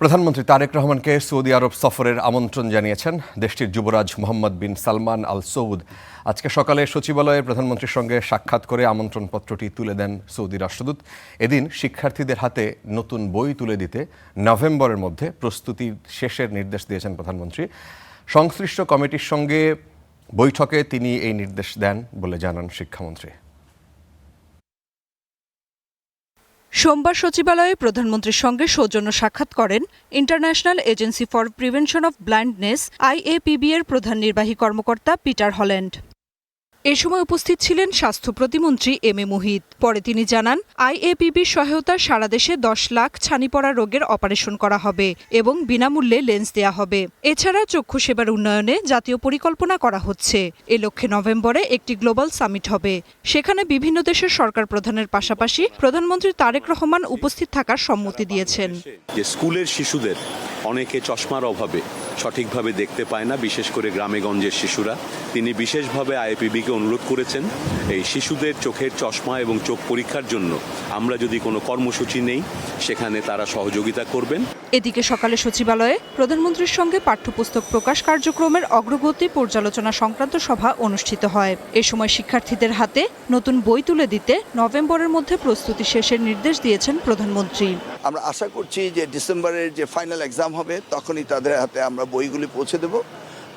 প্রধানমন্ত্রী তারেক রহমানকে সৌদি আরব সফরের আমন্ত্রণ জানিয়েছেন দেশটির যুবরাজ মোহাম্মদ বিন সালমান আল সৌদ। আজকে সকালে সচিবালয়ে প্রধানমন্ত্রীর সঙ্গে সাক্ষাৎ করে আমন্ত্রণপত্রটি তুলে দেন সৌদি রাষ্ট্রদূত। এদিন শিক্ষার্থীদের হাতে নতুন বই তুলে দিতে নভেম্বরের মধ্যে প্রস্তুতি শেষের নির্দেশ দিয়েছেন প্রধানমন্ত্রী। সংশ্লিষ্ট কমিটির সঙ্গে বৈঠকে তিনি এই নির্দেশ দেন বলে জানান শিক্ষামন্ত্রী। সোমবার সচিবালয়ে প্রধানমন্ত্রীর সঙ্গে সৌজন্য সাক্ষাৎ করেন international agency for prevention of blindness IAPB এর প্রধান নির্বাহী কর্মকর্তা পিটার হল্যান্ড। এ সময় উপস্থিত ছিলেন স্বাস্থ্য প্রতিমন্ত্রী এম.এ. মুহিত। পরে তিনি জানান, IAPBর সহায়তায় সারা দেশে 10 লাখ ছানিপড়া রোগের অপারেশন করা হবে এবং বিনামূল্যে লেন্স দেয়া হবে। এছাড়া চক্ষু সেবার উন্নয়নে জাতীয় পরিকল্পনা করা হচ্ছে। এ লক্ষ্যে নভেম্বরে একটি গ্লোবাল সামিট হবে। সেখানে বিভিন্ন দেশের সরকার প্রধানের পাশাপাশি প্রধানমন্ত্রী তারেক রহমান উপস্থিত থাকার সম্মতি দিয়েছেন। যে স্কুলের শিশুদের অনেকে চশমার অভাবে সঠিকভাবে দেখতে পায় না, বিশেষ করে গ্রামেগঞ্জের শিশুরা। তিনি বিশেষভাবে IAPBকে অনুরোধ করেছেন এই শিশুদের চোখের চশমা এবং চোখ পরীক্ষার জন্য আমরা যদি কোনো কর্মসূচি নেই সেখানে তারা সহযোগিতা করবেন। এদিকে সকালে সচিবালয়ে প্রধানমন্ত্রীর সঙ্গে পাঠ্যপুস্তক প্রকাশ কার্যক্রমের অগ্রগতি পর্যালোচনা সংক্রান্ত সভা অনুষ্ঠিত হয়। এ সময় শিক্ষার্থীদের হাতে নতুন বই তুলে দিতে নভেম্বরের মধ্যে প্রস্তুতি শেষের নির্দেশ দিয়েছেন প্রধানমন্ত্রী। আমরা আশা করছি যে ডিসেম্বরের যে ফাইনাল এক্সাম হবে তখনই তাদের হাতে আমরা বইগুলি পৌঁছে দেব।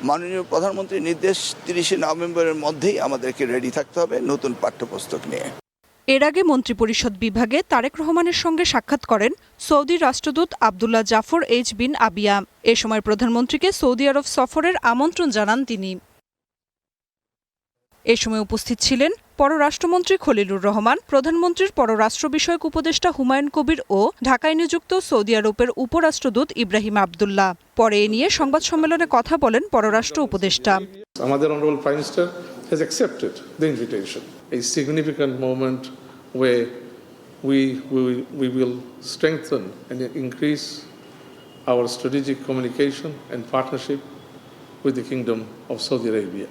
মাননীয় প্রধানমন্ত্রীর নির্দেশ 30 নভেম্বরের মধ্যেই আমাদেরকে রেডি থাকতে হবে নতুন পাঠ্যপুস্তক নিয়ে। এর আগে মন্ত্রিপরিষদ বিভাগে তারেক রহমানের সঙ্গে সাক্ষাৎ করেন সৌদি রাষ্ট্রদূত আবদুল্লাহ জাফর এইচ বিন আবিয়া। এ সময় প্রধানমন্ত্রীকে সৌদি আরব সফরের আমন্ত্রণ জানান তিনি। এ সময় উপস্থিত ছিলেন পররাষ্ট্রমন্ত্রী খলিলুর রহমান, প্রধানমন্ত্রীর পররাষ্ট্র বিষয়ক উপদেষ্টা হুমায়ুন কবির ও ঢাকায় নিযুক্ত সৌদি আরবের উপরাষ্ট্রদূত ইব্রাহিম আবদুল্লাহ। পরে এ নিয়ে সংবাদ সম্মেলনে কথা বলেন পররাষ্ট্র উপদেষ্টা। আমাদের honourable prime minister has accepted the invitation. A significant moment where we will strengthen and increase our strategic communication and partnership with the Kingdom of Saudi Arabia.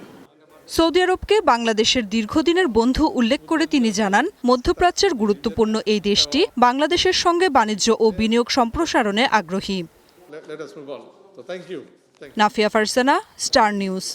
সৌদি আরবকে বাংলাদেশের দীর্ঘদিনের বন্ধু উল্লেখ করে তিনি জানান, মধ্যপ্রাচ্যের গুরুত্বপূর্ণ এই দেশটি বাংলাদেশের সঙ্গে বাণিজ্য ও বিনিয়োগ সম্প্রসারণে আগ্রহী। Nafia Farsana, star news.